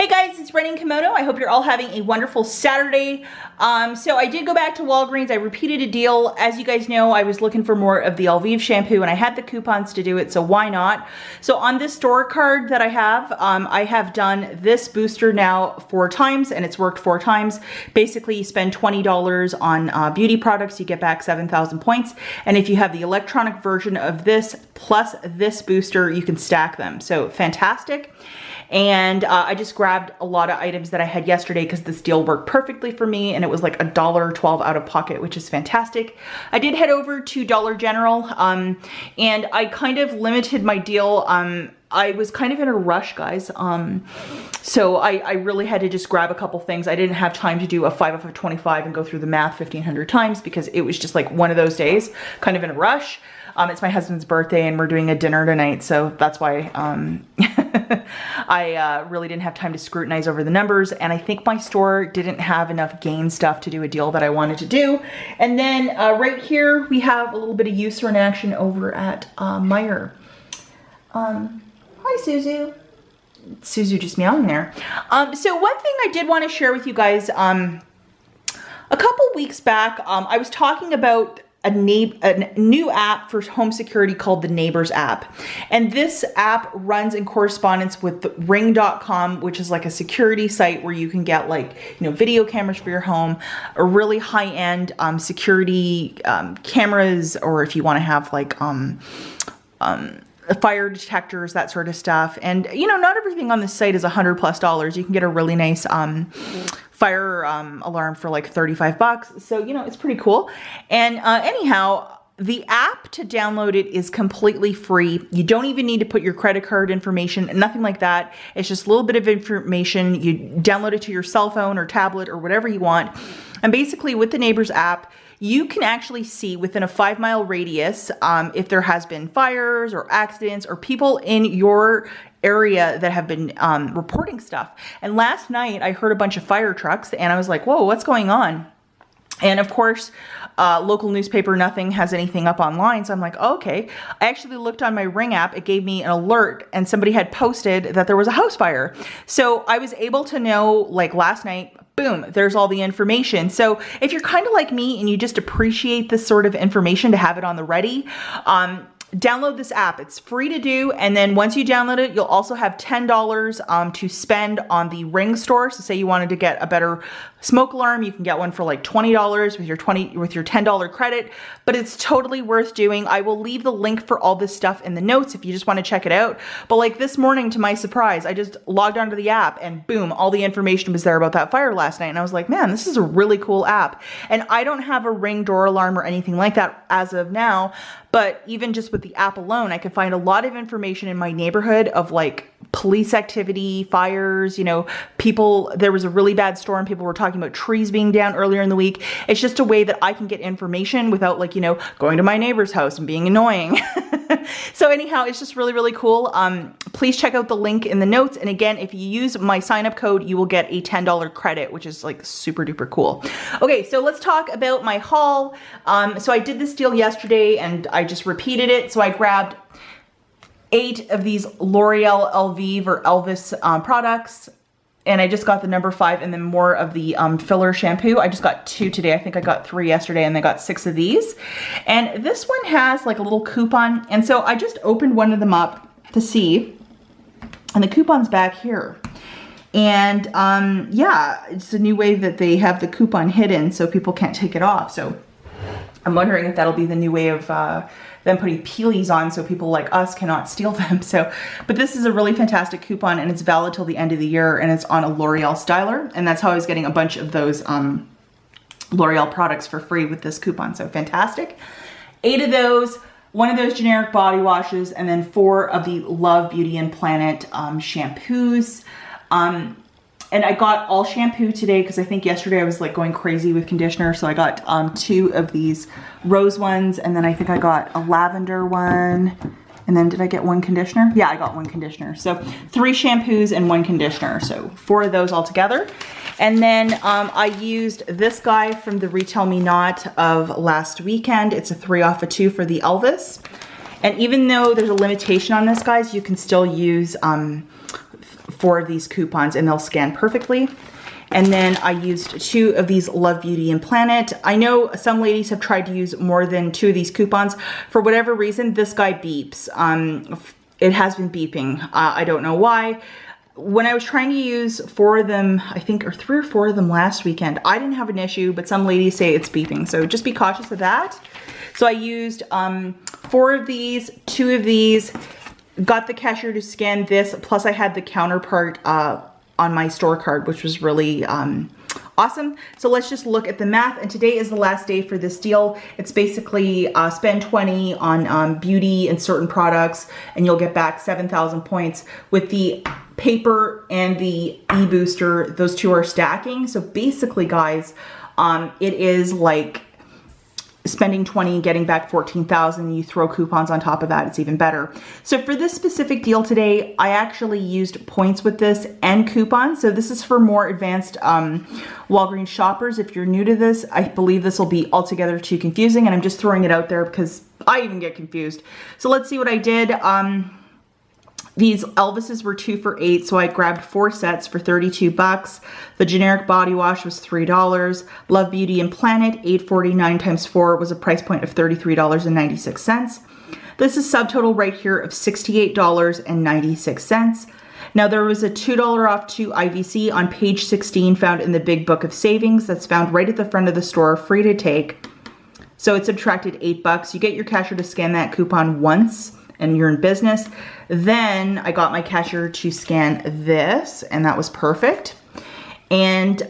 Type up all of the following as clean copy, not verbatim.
Hey guys, it's Running Kimono. I hope you're all having a wonderful Saturday. So I did go back to Walgreens. I repeated a deal. As you guys know, I was looking for more of the Elvive shampoo and I had the coupons to do it, so why not? So on this store card that I have done this booster now 4 times and it's worked 4 times. Basically, you spend $20 on beauty products, you get back 7,000 points. And if you have the electronic version of this plus this booster, you can stack them. So fantastic. And I just grabbed a lot of items that I had yesterday because this deal worked perfectly for me and it was like $1.12 out of pocket, which is fantastic. I did head over to Dollar General and I kind of limited my deal. I was kind of in a rush, guys. So I really had to just grab a couple things. I didn't have time to do a 5 off of 25 and go through the math 1,500 times because it was just like one of those days, kind of in a rush. It's my husband's birthday and we're doing a dinner tonight, so that's why I really didn't have time to scrutinize over the numbers, and I think my store didn't have enough gain stuff to do a deal that I wanted to do. And then right here we have a little bit of use or in action over at Meijer. Hi Suzu. Suzu just meowing there. So one thing I did want to share with you guys, a couple weeks back, I was talking about a new app for home security called the Neighbors app. And this app runs in correspondence with ring.com, which is like a security site where you can get like, you know, video cameras for your home, a really high-end security cameras, or if you want to have like fire detectors, that sort of stuff. And you know, not everything on this site is $100+. You can get a really nice fire alarm for like 35 bucks. So, you know, it's pretty cool. And anyhow, the app to download it is completely free. You don't even need to put your credit card information, nothing like that. It's just a little bit of information. You download it to your cell phone or tablet or whatever you want. And basically with the Neighbors app, you can actually see within a 5-mile radius if there has been fires or accidents or people in your area that have been reporting stuff. And last night I heard a bunch of fire trucks and I was like, whoa, what's going on? And of course, local newspaper, nothing has anything up online. So I'm like, oh, okay. I actually looked on my Ring app. It gave me an alert and somebody had posted that there was a house fire. So I was able to know, like last night, boom, there's all the information. So if you're kind of like me and you just appreciate this sort of information to have it on the ready, download this app. It's free to do. And then once you download it, you'll also have $10 to spend on the Ring store. So say you wanted to get a better smoke alarm, you can get one for like $20 with your $10 credit, but it's totally worth doing. I will leave the link for all this stuff in the notes if you just want to check it out. But like this morning, to my surprise, I just logged onto the app and boom, all the information was there about that fire last night. And I was like, man, this is a really cool app. And I don't have a Ring door alarm or anything like that as of now, but even just with the app alone, I could find a lot of information in my neighborhood of like police activity, fires, you know, people, there was a really bad storm. People were talking about trees being down earlier in the week. It's just a way that I can get information without like, you know, going to my neighbor's house and being annoying. So anyhow, it's just really, really cool. Please check out the link in the notes. And again, if you use my sign up code, you will get a $10 credit, which is like super duper cool. Okay, so let's talk about my haul. So I did this deal yesterday and I just repeated it. So I grabbed 8 of these L'Oreal Elvive or Elvis products. And I just got the number 5 and then more of the filler shampoo. I just got 2 today. I think I got 3 yesterday and I got 6 of these. And this one has like a little coupon. And so I just opened one of them up to see. And the coupon's back here. And yeah, it's a new way that they have the coupon hidden so people can't take it off. So I'm wondering if that'll be the new way of them putting peelies on so people like us cannot steal them. So, but this is a really fantastic coupon and it's valid till the end of the year and it's on a L'Oreal styler. And that's how I was getting a bunch of those L'Oreal products for free with this coupon. So fantastic. 8 of those, 1 of those generic body washes, and then 4 of the Love Beauty and Planet shampoos. And I got all shampoo today because I think yesterday I was like going crazy with conditioner. So I got 2 of these rose ones, and then I think I got a lavender one. And then did I get 1 conditioner? Yeah, I got 1 conditioner. So 3 shampoos and 1 conditioner. So 4 of those all together. And then I used this guy from the Retail Me Not of last weekend. It's a 3 off of 2 for the Elvis. And even though there's a limitation on this, guys, you can still use 4 of these coupons and they'll scan perfectly. And then I used 2 of these Love Beauty and Planet. I know some ladies have tried to use more than 2 of these coupons. For whatever reason, this guy beeps. It has been beeping. I don't know why. When I was trying to use 4 of them, I think, or 3 or 4 of them last weekend, I didn't have an issue, but some ladies say it's beeping. So just be cautious of that. So I used 4 of these, 2 of these, got the cashier to scan this, plus I had the counterpart on my store card, which was really awesome. So let's just look at the math. And today is the last day for this deal. It's basically spend 20 on beauty and certain products, and you'll get back 7,000 points. With the paper and the e-booster, those 2 are stacking. So basically, guys, it is like spending 20 and getting back 14,000. You throw coupons on top of that, it's even better. So for this specific deal today, I actually used points with this and coupons. So this is for more advanced Walgreens shoppers. If you're new to this, I believe this will be altogether too confusing, and I'm just throwing it out there because I even get confused. So let's see what I did. These Elvises were 2 for $8, so I grabbed 4 sets for 32 bucks. The generic body wash was $3. Love Beauty and Planet, $8.49 times 4 was a price point of $33.96. This is subtotal right here of $68.96. Now there was a $2 off 2 IVC on page 16 found in the Big Book of Savings. That's found right at the front of the store, free to take. So it subtracted 8 bucks. You get your cashier to scan that coupon once and you're in business. Then I got my cashier to scan this, and that was perfect. And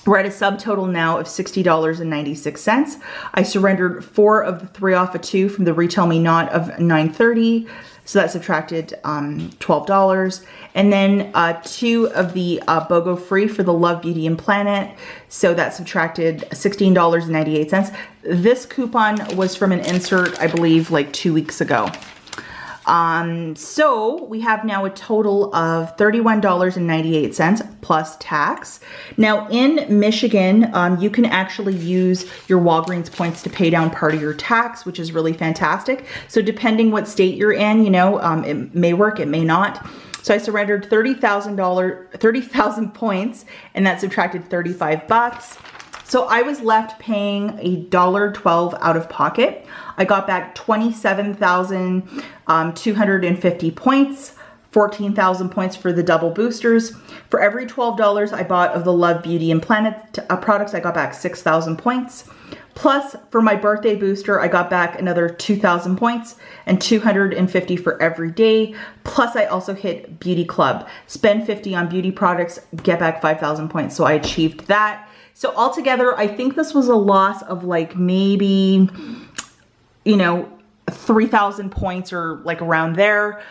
we're at a subtotal now of $60.96. I surrendered 4 of the 3 off of 2 from the Retail Me Not of $9.30. So that subtracted $12. And then 2 of the BOGO free for the Love Beauty and Planet. So that subtracted $16.98. This coupon was from an insert, I believe, like 2 weeks ago. So we have now a total of $31.98 plus tax. Now in Michigan, you can actually use your Walgreens points to pay down part of your tax, which is really fantastic. So depending what state you're in, you know, it may work, it may not. So I surrendered $30,000 points, and that subtracted 35 bucks. So I was left paying $1.12 out of pocket. I got back 27,250 points, 14,000 points for the double boosters. For every $12 I bought of the Love Beauty and Planet products, I got back 6,000 points. Plus, for my birthday booster, I got back another 2,000 points and 250 for every day. Plus, I also hit Beauty Club. Spend 50 on beauty products, get back 5,000 points. So I achieved that. So altogether, I think this was a loss of like maybe, you know, 3,000 points or like around there.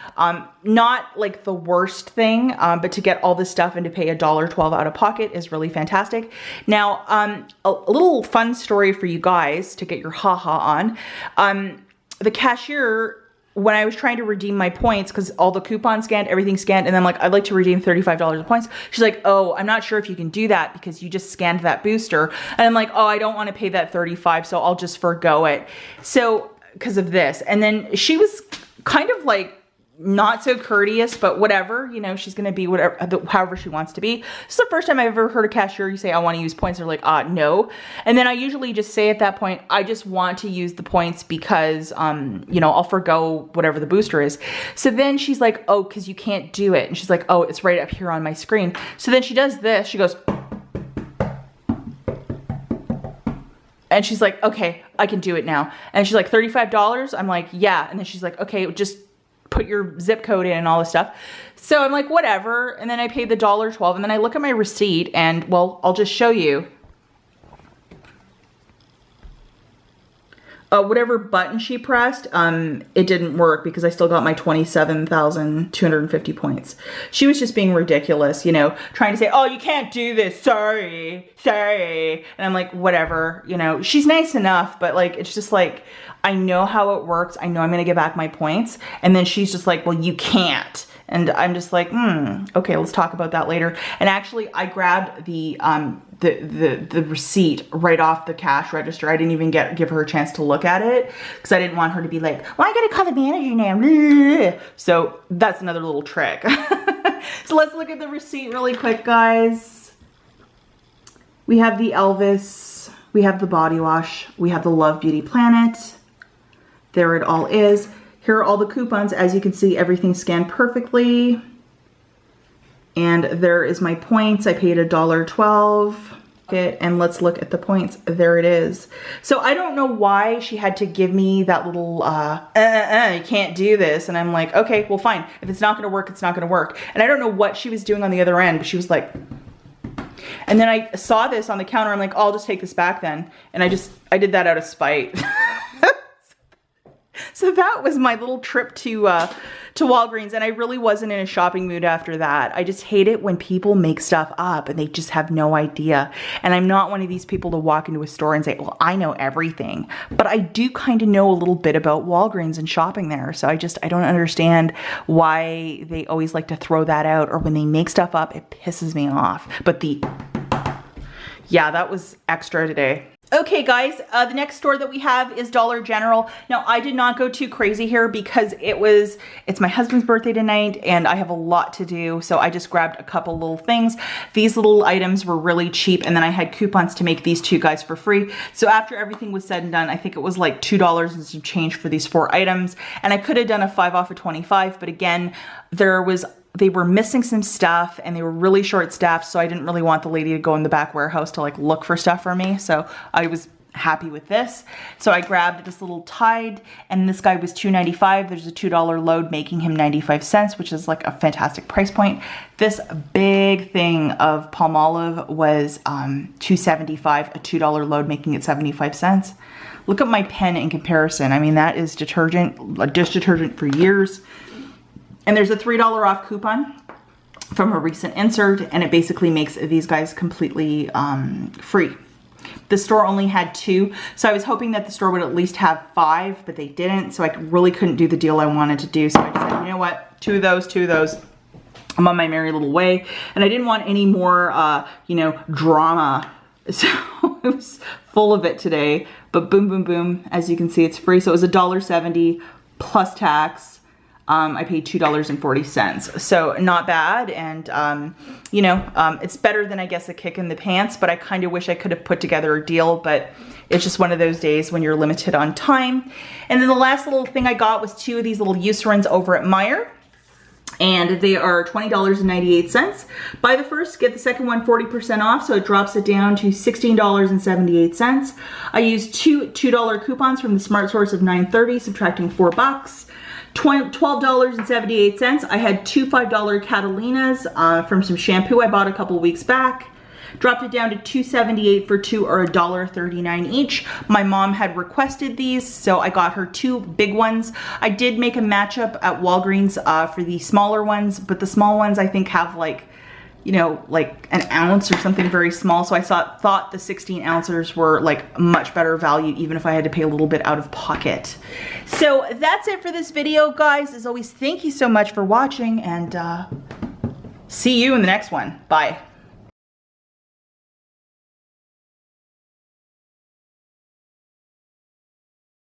Not like the worst thing, but to get all this stuff and to pay $1.12 out of pocket is really fantastic. Now, a little fun story for you guys to get your haha on. The cashier, when I was trying to redeem my points, because all the coupons scanned, everything scanned, and I'm like, I'd like to redeem $35 of points. She's like, oh, I'm not sure if you can do that because you just scanned that booster. And I'm like, oh, I don't want to pay that $35, so I'll just forgo it. So, because of this. And then she was kind of like not so courteous, but whatever, you know, she's going to be whatever, however she wants to be. It's the first time I've ever heard a cashier, you say, I want to use points. They're like, no. And then I usually just say at that point, I just want to use the points because, you know, I'll forgo whatever the booster is. So then she's like, oh, cause you can't do it. And she's like, oh, it's right up here on my screen. So then she does this, she goes, and she's like, okay, I can do it now. And she's like, $35? I'm like, yeah. And then she's like, okay, just put your zip code in and all this stuff. So I'm like, whatever. And then I paid the $1.12, and then I look at my receipt, and well, I'll just show you. Whatever button she pressed, it didn't work because I still got my 27,250 points. She was just being ridiculous, you know, trying to say, oh, you can't do this. Sorry. And I'm like, whatever, you know, she's nice enough, but like, it's just like, I know how it works. I know I'm going to get back my points. And then she's just like, well, you can't. And I'm just like, okay, let's talk about that later. And actually I grabbed the receipt right off the cash register. I didn't even give her a chance to look at it because I didn't want her to be like, well, I gotta call the manager now. So that's another little trick. So let's look at the receipt really quick, guys. We have the Elvis, we have the body wash, we have the Love Beauty Planet. There it all is. Here are all the coupons. As you can see, everything scanned perfectly. And there is my points. I paid $1.12. And let's look at the points. There it is. So I don't know why she had to give me that little, you can't do this. And I'm like, okay, well, fine. If it's not gonna work, it's not gonna work. And I don't know what she was doing on the other end, but she was like, and then I saw this on the counter. I'm like, oh, I'll just take this back then. And I did that out of spite. So that was my little trip to Walgreens, and I really wasn't in a shopping mood after that. I just hate it when people make stuff up and they just have no idea. And I'm not one of these people to walk into a store and say, well, I know everything. But I do kind of know a little bit about Walgreens and shopping there. So I don't understand why they always like to throw that out, or when they make stuff up, it pisses me off. But yeah, that was extra today. Okay guys, the next store that we have is Dollar General. Now I did not go too crazy here because it's my husband's birthday tonight and I have a lot to do. So I just grabbed a couple little things. These little items were really cheap, and then I had coupons to make these two guys for free. So after everything was said and done, I think it was like $2 and some change for these 4 items. And I could have done a 5 off of 25, but again, they were missing some stuff and they were really short staffed, so I didn't really want the lady to go in the back warehouse to like look for stuff for me. So I was happy with this. So I grabbed this little Tide, and this guy was $2.95. There's a $2 load making him 95 cents, which is like a fantastic price point. This big thing of Palmolive was $2.75, a $2 load making it 75 cents. Look at my pen in comparison. I mean, that is detergent, a dish detergent for years. And there's a $3 off coupon from a recent insert, and it basically makes these guys completely free. The store only had 2, so I was hoping that the store would at least have 5, but they didn't, so I really couldn't do the deal I wanted to do. So I decided, you know what, 2 of those. I'm on my merry little way, and I didn't want any more, drama. So it was full of it today, but boom, boom, boom. As you can see, it's free. So it was $1.70 plus tax. I paid $2.40, so not bad. And, it's better than, I guess, a kick in the pants, but I kind of wish I could have put together a deal, but it's just one of those days when you're limited on time. And then the last little thing I got was 2 of these little Eucerins over at Meijer. And they are $20.98. Buy the first, get the second one 40% off, so it drops it down to $16.78. I used 2 $2 coupons from the Smart Source of $9.30, subtracting $4. $12.78. I had 2 $5 Catalinas from some shampoo I bought a couple weeks back. Dropped it down to $2.78 for 2, or $1.39 each. My mom had requested these, so I got her 2 big ones. I did make a matchup at Walgreens for the smaller ones, but the small ones I think have like an ounce or something very small. So I thought the 16 ounces were like much better value, even if I had to pay a little bit out of pocket. So that's it for this video, guys. As always, thank you so much for watching, and see you in the next one. Bye.